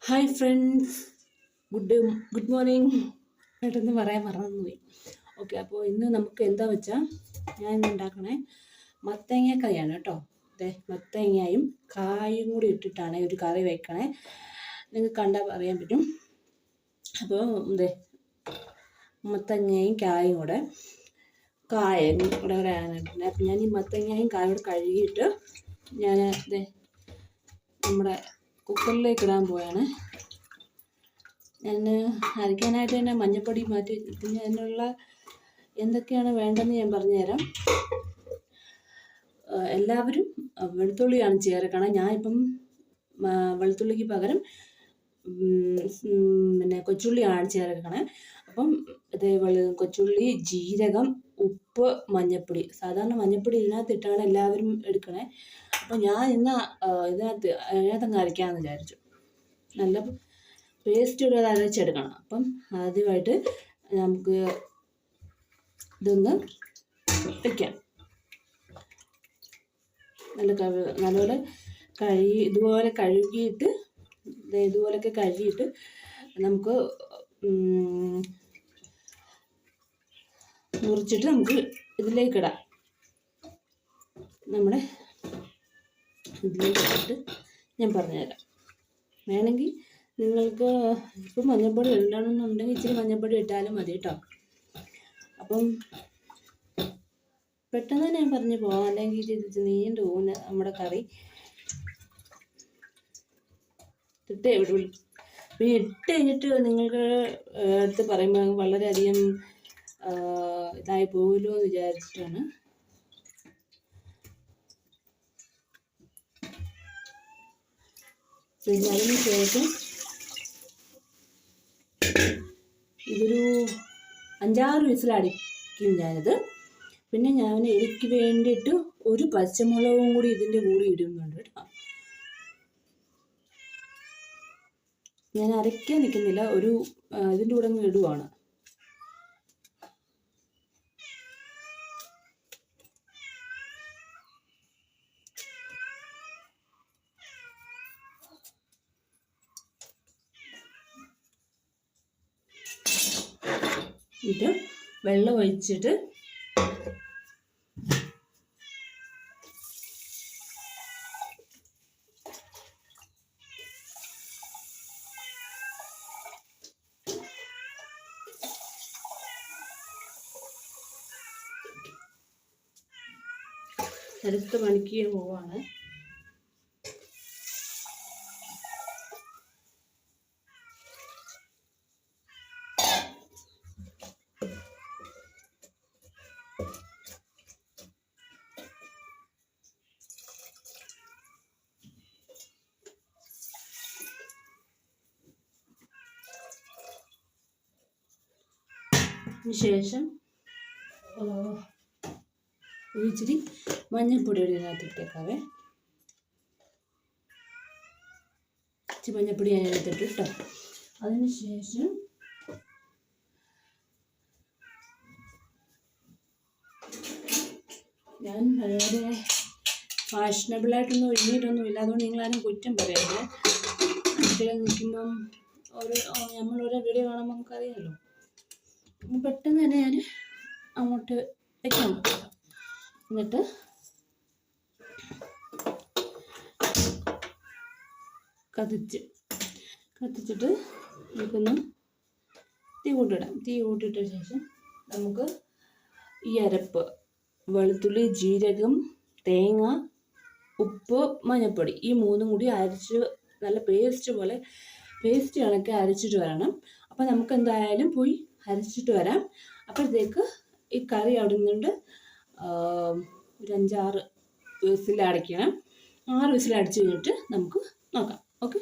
Hi friends, good morning പെട്ടെന്ന് പറയാൻ മറന്നുപോയി. ഓക്കെ, അപ്പോൾ ഇന്ന് നമുക്ക് എന്താ വെച്ചാൽ ഞാൻ ഇന്ന് ഉണ്ടാക്കണേ മത്തങ്ങ കറിയാണ് കേട്ടോ. അതെ, മത്തങ്ങയും കായും കൂടി ഇട്ടിട്ടാണ് ഒരു കറി വെക്കണേ. നിങ്ങൾക്ക് കണ്ടാൽ അറിയാൻ പറ്റും. അപ്പോൾ അതെ, മത്തങ്ങയും കായും കൂടെ ആണിട്ടുണ്ട്. അപ്പം ഞാൻ ഈ മത്തങ്ങയും കായും കൂടെ കഴുകിയിട്ട് ഞാൻ അതെ നമ്മുടെ കുക്കറിലേക്ക് ഇടാൻ പോവാണ്. ഞാൻ അരയ്ക്കാനായിട്ട് തന്നെ മഞ്ഞൾപ്പൊടി മാറ്റി പിന്നെ അതിനുള്ള എന്തൊക്കെയാണ് വേണ്ടതെന്ന് ഞാൻ പറഞ്ഞുതരാം. എല്ലാവരും വെളുത്തുള്ളിയാണ് ചേർക്കണം. ഞാനിപ്പം വെളുത്തുള്ളിക്ക് പകരം പിന്നെ കൊച്ചുള്ളിയാണ് ചേർക്കണേ. അപ്പം കൊച്ചുള്ളി, ജീരകം, ഉപ്പ്, മഞ്ഞൾപ്പൊടി. സാധാരണ മഞ്ഞൾപ്പൊടി ഇതിനകത്തിട്ടാണ് എല്ലാവരും എടുക്കണേ. അപ്പം ഞാൻ ഇന്ന് അതിനകത്തങ്ങ് അരയ്ക്കാമെന്ന് വിചാരിച്ചു. നല്ല പേസ്റ്റ് ഉള്ളത് അരച്ചെടുക്കണം. അപ്പം ആദ്യമായിട്ട് നമുക്ക് ഇതൊന്ന് വയ്ക്കാം. നല്ലപോലെ ഇതുപോലെയൊക്കെ കഴുകിയിട്ട് നമുക്ക് മുറിച്ചിട്ട് നമുക്ക് ഇതിലേക്കിടാം. ഇതിലേക്കിട്ട് ഞാൻ പറഞ്ഞുതരാം. വേണമെങ്കിൽ നിങ്ങൾക്ക് ഇപ്പം മഞ്ഞൾപ്പൊടി ഇടണമെന്നുണ്ടെങ്കിൽ ഇച്ചിരി മഞ്ഞൾപ്പൊടി ഇട്ടാലും മതി കേട്ടോ. അപ്പം പെട്ടെന്ന് തന്നെ ഞാൻ പറഞ്ഞു പോകാം, അല്ലെങ്കിൽ ഇത് നീണ്ടു പോകുന്ന നമ്മുടെ കറി. പിന്നെ ഇട്ട് കഴിഞ്ഞിട്ട് നിങ്ങൾക്ക് അടുത്ത് പറയുമ്പോൾ വളരെയധികം ഇതായി പോകുമല്ലോ എന്ന് വിചാരിച്ചിട്ടാണ്. പിന്നെ അതിന് ശേഷം ഇതൊരു 5-6 വിസിലടിക്കും ഞാനിത്. പിന്നെ ഞാൻ എനിക്ക് വേണ്ടിയിട്ട് ഒരു പച്ചമുളകും കൂടി ഇതിൻ്റെ കൂടെ ഇടുന്നുണ്ട് കേട്ടോ. ഞാൻ അരയ്ക്കാൻ നിൽക്കുന്നില്ല, ഇതിൻ്റെ കൂടെ അങ്ങ് ഇടുവാണ്. ഇത് വെള്ളം ഒഴിച്ചിട്ട് അടുത്ത പണിക്ക് പോവാണ്. ശേഷം ഇച്ചിരി മഞ്ഞൾപ്പൊടി ഇതിനകത്ത് ഇട്ടേക്കാവേ. ഇച്ചിരി മഞ്ഞൾപ്പൊടി അതിനകത്തിട്ട് കേട്ടോ. അതിന് ശേഷം ഞാൻ വളരെ ഫാഷനബിളായിട്ടൊന്നും ഒരുങ്ങിയിട്ടൊന്നുമില്ല. അതുകൊണ്ട് നിങ്ങളാരും കുറ്റം പറയരുത്. വീട്ടിൽ നിൽക്കുമ്പം നമ്മളോരോ വീഡിയോ കാണുമ്പോൾ നമുക്കറിയാമല്ലോ. പെട്ടെന്ന് തന്നെ ഞാൻ അങ്ങോട്ട് വയ്ക്കാൻ പറ്റും. എന്നിട്ട് കത്തിച്ചിട്ട് നമുക്കൊന്ന് തീ കൂട്ടിയിട്ട ശേഷം നമുക്ക് ഈ അരപ്പ് വെളുത്തുള്ളി, ജീരകം, തേങ്ങ, ഉപ്പ്, മഞ്ഞൾപ്പൊടി ഈ മൂന്നും കൂടി അരച്ച് നല്ല പേസ്റ്റ് കണക്കെ അരച്ചിട്ട് വരണം. അപ്പം നമുക്ക് എന്തായാലും പോയി അരച്ചിട്ട് വരാം. അപ്പോഴത്തേക്ക് ഈ കറി അവിടെ നിന്നുകൊണ്ട് ഒരു 5-6 വിസിലടിക്കണം. 6 വിസിലടിച്ച് കഴിഞ്ഞിട്ട് നമുക്ക് നോക്കാം. ഓക്കെ.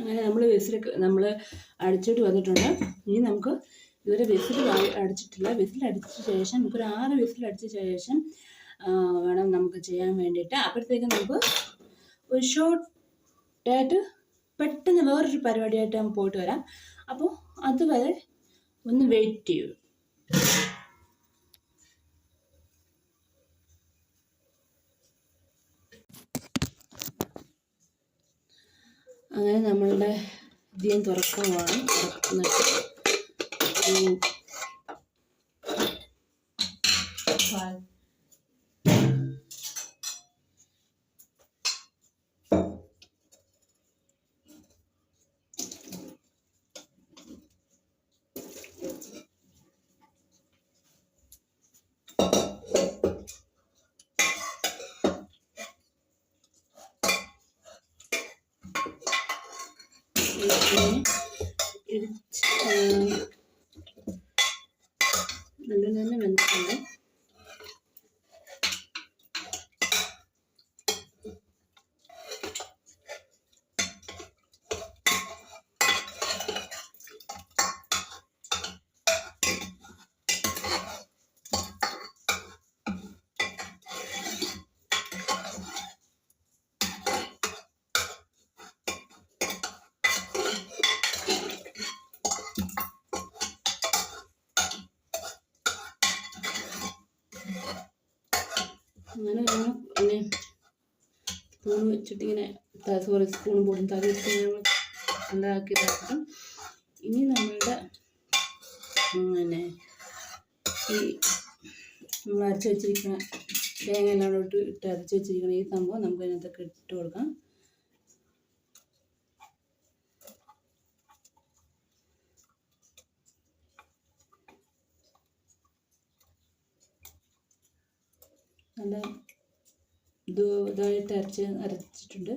അങ്ങനെ നമ്മൾ അടിച്ചിട്ട് വന്നിട്ടുണ്ട്. ഇനി നമുക്ക് ഇതുവരെ അടിച്ചിട്ടില്ല. അടിച്ച ശേഷം നമുക്കൊരു 6 അടിച്ച ശേഷം വേണം നമുക്ക് ചെയ്യാൻ വേണ്ടിയിട്ട്. അപ്പോഴത്തേക്കും നമുക്ക് ഒരു ഷോർട്ടായിട്ട് പെട്ടെന്ന് വേറൊരു പരിപാടിയായിട്ട് നമുക്ക് പോയിട്ട് വരാം. അപ്പോൾ അതുവരെ ഒന്ന് വെയിറ്റ് ചെയ്യൂ. അങ്ങനെ നമ്മളുടെ ഇതിയം തുറക്കുവാണ്. നല്ല തന്നെ വെന്തിട്ടുണ്ട്. അങ്ങനെ പിന്നെ സ്പൂൺ വെച്ചിട്ടിങ്ങനെ സ്പൂൺ പോലും തല വെച്ച് ഉണ്ടാക്കി ഇതാക്കും. ഇനി നമ്മളുടെ പിന്നെ ഈ നമ്മൾ അരച്ച് വെച്ചിരിക്കുന്ന തേങ്ങ എല്ലാം ഇട്ട് അരച്ച് വെച്ചിരിക്കുന്ന ഈ സംഭവം നമുക്ക് അതിനകത്തൊക്കെ ഇട്ട് കൊടുക്കാം. നല്ല ഇതായിട്ട് അരച്ചിട്ടുണ്ട്.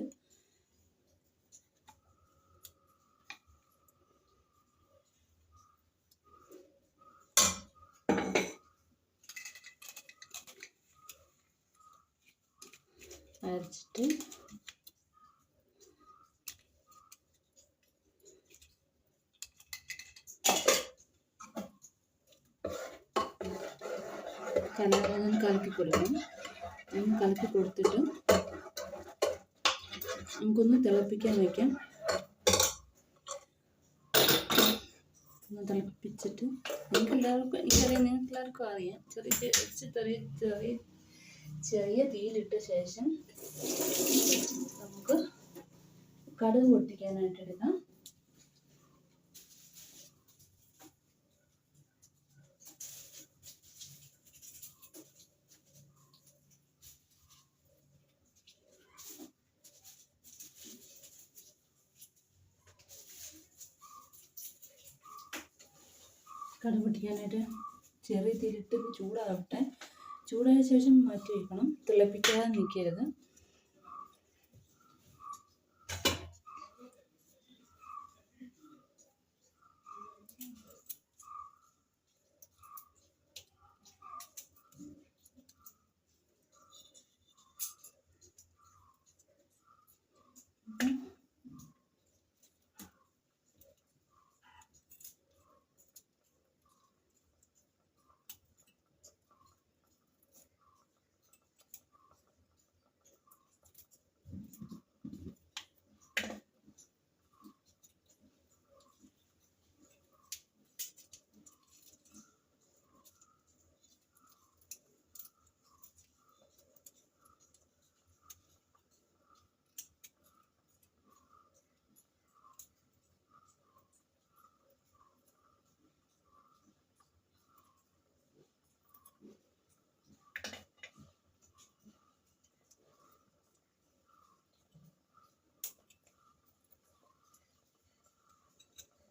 അരച്ചിട്ട് കലക്കി കൊടുക്കണം. കലക്കി കൊടുത്തിട്ട് നമുക്കൊന്ന് തിളപ്പിക്കാൻ വയ്ക്കാം. ഒന്ന് തിളപ്പിച്ചിട്ട് നിങ്ങൾക്കെല്ലാവർക്കും അറിയാം. ചെറിയ തീയിലിട്ട ശേഷം നമുക്ക് കടുക് പൊട്ടിക്കാനായിട്ട് എടുക്കാം. കടുക് പൊട്ടിക്കാനായിട്ട് ചെറിയ തീയിലിട്ട് ചൂടാവട്ടെ. ചൂടായ ശേഷം മാറ്റി വയ്ക്കണം. തിളപ്പിക്കാതെ നിൽക്കരുത്.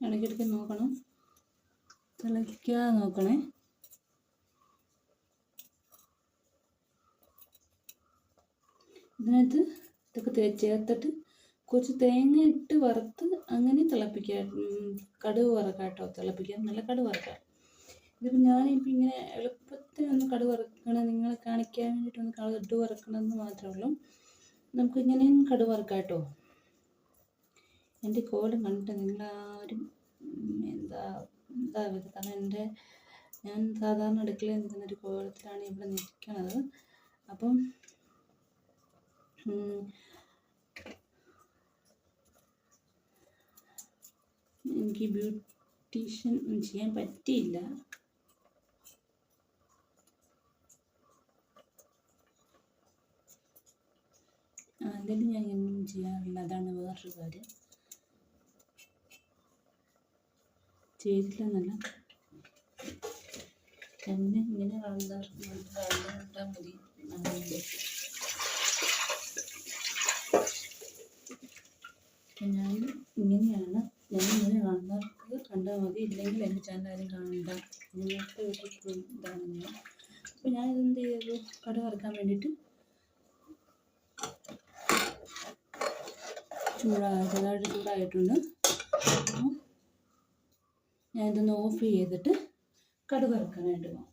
ഇടയ്ക്കിടയ്ക്ക് നോക്കണം, തിളയ്ക്കാതെ നോക്കണേ. ഇതിനകത്ത് ഇതൊക്കെ ചേർത്തിട്ട് കുറച്ച് തേങ്ങ ഇട്ട് വറുത്ത് അങ്ങനെ തിളപ്പിക്കാം. കടുക് വറക്കാം കേട്ടോ. തിളപ്പിക്കാം, നല്ല കടുക് വറക്കാം. ഇതിപ്പോൾ ഞാനിപ്പോൾ ഇങ്ങനെ എളുപ്പത്തിനൊന്ന് കടുക് വറക്കണം, നിങ്ങളെ കാണിക്കാൻ വേണ്ടിയിട്ടൊന്ന് കടുക് വറക്കണമെന്ന് മാത്രമേ ഉള്ളൂ. നമുക്ക് ഇങ്ങനെയും കടുക് വറക്കാം കേട്ടോ. എൻ്റെ കോലം കണ്ടിട്ട് നിങ്ങളാരും എന്താ എന്താ കാരണം ഞാൻ സാധാരണ അടുക്കളയിൽ നിൽക്കുന്നൊരു കോലത്തിലാണ് ഇവിടെ നിൽക്കുന്നത്. അപ്പം എനിക്ക് ബ്യൂട്ടീഷ്യൻ ചെയ്യാൻ പറ്റിയില്ല. അല്ലെങ്കിൽ ഞാൻ ഒന്നും ചെയ്യാറില്ല, അതാണ് വേറൊരു കാര്യം. ചെയ്തില്ല എന്നല്ല, എന്നെ ഇങ്ങനെ കാണുന്നവർ കണ്ടാൽ മതി. ഞാൻ ഇങ്ങനെയാണ്, ഞാൻ ഇങ്ങനെ കാണുന്നവർക്ക് കണ്ടാൽ മതി, ഇല്ലെങ്കിൽ എൻ്റെ ചാനൽ ആരും കാണണ്ട. നിങ്ങൾക്ക് വീട്ടിൽ ഇതാണ് ഞാൻ. അപ്പോൾ ഞാനിതെന്ത് ചെയ്തു, കട വറുക്കാൻ വേണ്ടിയിട്ട് ചെറുതായിട്ട് ചൂടായിട്ടുണ്ട്. ഞാൻ ഇതൊന്ന് ഓഫ് ചെയ്തിട്ട് കടുക് വറുക്കാനായിട്ട് പോകും.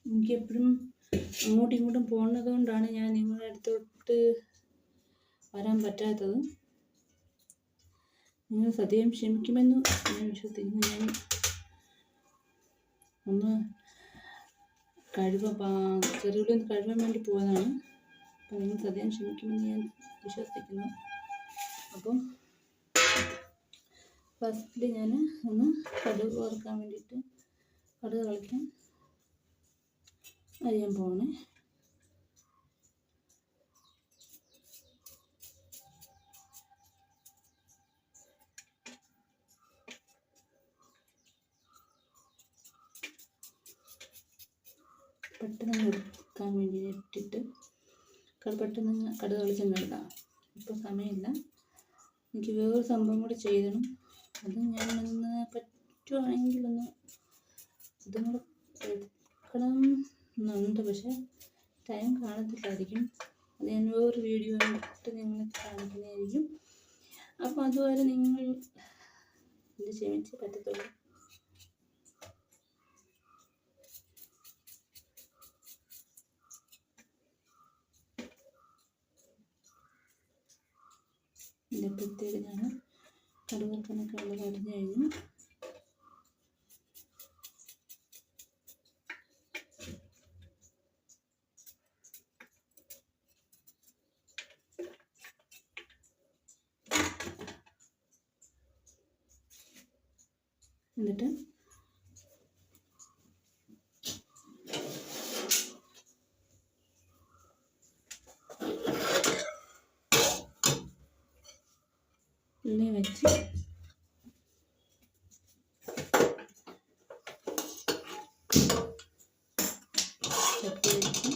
എനിക്കെപ്പോഴും അങ്ങോട്ടും ഇങ്ങോട്ടും പോകുന്നത് കൊണ്ടാണ് ഞാൻ നിങ്ങളുടെ അടുത്തോട്ട് വരാൻ പറ്റാത്തത്. നിങ്ങൾ സദ്യം ക്ഷമിക്കുമെന്ന് ഞാൻ വിശ്വസിക്കുന്നു. ഞാൻ ഒന്ന് ചെറുകിട ഒന്ന് കഴുകാൻ വേണ്ടി പോയതാണ്. അപ്പം നിങ്ങൾ സദ്യം ക്ഷമിക്കുമെന്ന് ഞാൻ വിശ്വസിക്കുന്നു. അപ്പം ഫസ്റ്റിൽ ഞാൻ ഒന്ന് കടുക് വറുക്കാൻ വേണ്ടിയിട്ട് കടുക് കളിക്കാൻ അറിയാൻ പോകണേ. പെട്ടെന്ന് എടുക്കാൻ വേണ്ടി ഇട്ടിട്ട് പെട്ടെന്ന് കടുക് കളിച്ചങ്ങ് എടുക്കാം. ഇപ്പോൾ സമയമില്ല, എനിക്ക് വേറൊരു സംഭവം കൂടി ചെയ്യണം. അത് ഞാൻ ഒന്ന് പറ്റുവാണെങ്കിൽ ഒന്ന് ഇതും കൂടെ എടുക്കണം എന്നുണ്ട്, പക്ഷെ ടൈം കാണത്തില്ലായിരിക്കും. അത് ഞാൻ വേറൊരു വീഡിയോ ഇട്ട് നിങ്ങളെ കാണിക്കുന്നതായിരിക്കും. അപ്പോൾ അതുവരെ നിങ്ങൾ ഇത് ക്ഷമിച്ച് പറ്റത്തുള്ളൂ. ഇതിനകത്തേക്ക് ഞാൻ കടുക് വറുക്കാനൊക്കെ ഉള്ളത് അരിഞ്ഞു കഴിഞ്ഞു. എന്നിട്ട് ഉള്ളി വെച്ച് ചട്ടി വെച്ച്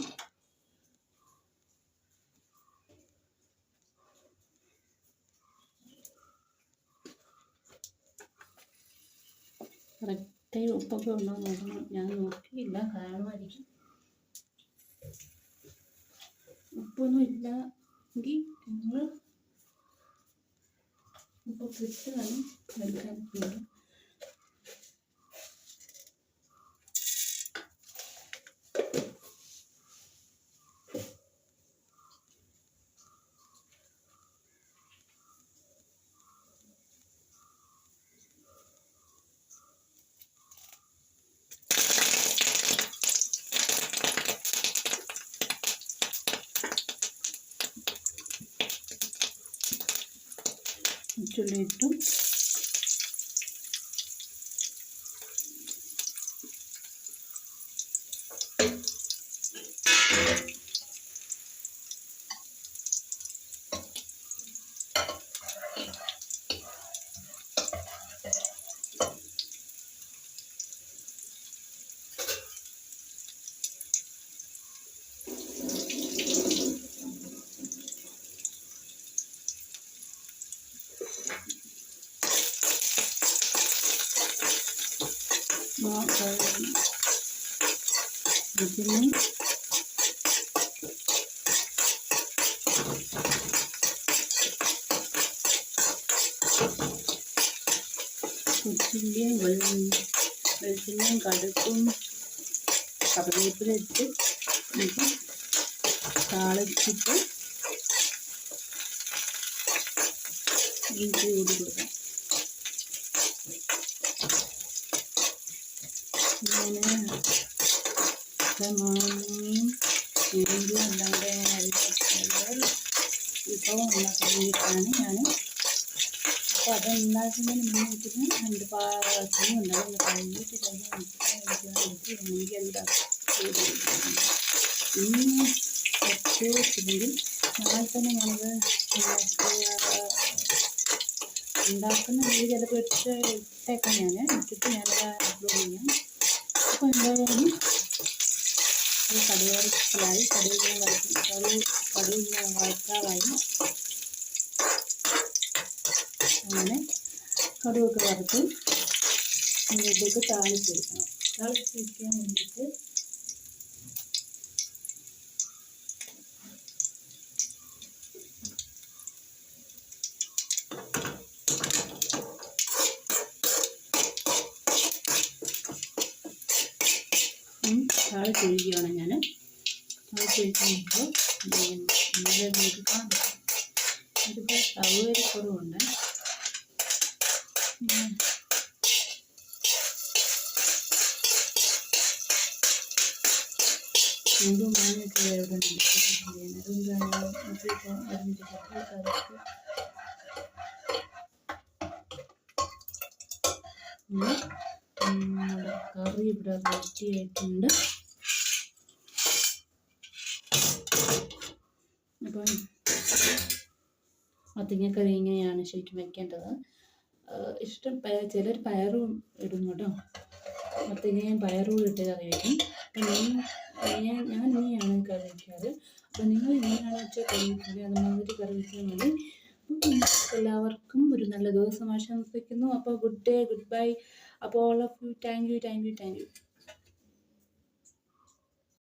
കറക്റ്റായി ഉപ്പൊക്കെ ഉണ്ടോ നോക്കണം. ഞാൻ നോക്കിയില്ല, കാണുമായിരിക്കും. ഉപ്പൊന്നും ഇല്ലെങ്കിൽ നിങ്ങൾ ഉപ്പൊക്കെ ഇട്ട് വേണം എടുക്കാൻ. ചുള്ളിയിട്ടു ഇതിന് കൊച്ചുള്ളിയും വെളിച്ചെണ്ണയും കടുക്കും കറിവേപ്പില ഇട്ട് നമുക്ക് താളിച്ചിട്ട് ഇഞ്ചി കൂടി കൊടുക്കാം. ഇങ്ങനെ മാങ്ങയും ചേമ്പും എല്ലാം കൂടെ അരിഞ്ഞിട്ടുള്ള വിഭവം ഉണ്ടാക്കാൻ വേണ്ടിയിട്ടാണ് ഞാൻ. അപ്പോൾ അതുണ്ടാക്കുന്നതിന് മുന്നേ വെച്ചിട്ട് രണ്ട് സമയമുണ്ടാകും കഴിഞ്ഞിട്ട് എനിക്ക് എന്താ ഇന്ന് വെച്ചിട്ടുണ്ടെങ്കിൽ നാളെ തന്നെ ഞാനത് ഉണ്ടാക്കുന്ന രീതി ചിലപ്പോൾ ഇട്ടേക്കാം. ഇട്ടിട്ട് ഞാനത് അപ്ലോഡ് ചെയ്യാം. അപ്പോൾ എന്തായാലും കടുവറച്ചിലായി കടുക് വറുക്കാറായി. അങ്ങനെ കടുകൊക്കെ വറുത്ത് ഇതിലേക്ക് താളിച്ചെടുക്കണം. താളിച്ചെടുക്കാൻ വേണ്ടിയിട്ട് താളിച്ചൊഴിക്കുകയാണ് ഞാൻ. താളിച്ചൊഴിക്കുമ്പോൾ നമുക്ക് കാണാൻ പറ്റും. ഇതിപ്പോൾ സൗകര്യക്കുറവുണ്ട്. മുമ്പും മാങ്ങയൊക്കെ എവിടെ കറി ഇവിടെ റെഡിയായിട്ടുണ്ട്. അപ്പം മത്തങ്ങക്കറി ഇങ്ങനെയാണ് ശരിക്കും വയ്ക്കേണ്ടത്. ഇഷ്ടം ചിലർ പയറും ഇടും കേട്ടോ. മത്തങ്ങയും പയറും ഇട്ട് കറി വയ്ക്കും. അപ്പം ഞാൻ ഇങ്ങനെയാണ് കറി വയ്ക്കാറ്. അപ്പോൾ നിങ്ങൾ ഇങ്ങനെയാണ് വെച്ചാൽ കറി വയ്ക്കുന്നത് അതുമാതിരി കറി വയ്ക്കാൻ മതി. എല്ലാവർക്കും ഒരു നല്ല ദിവസം ആശംസിക്കുന്നു. അപ്പോൾ ഗുഡ് ഡേ, ഗുഡ് ബൈ. അപ്പോൾ all of you thank you.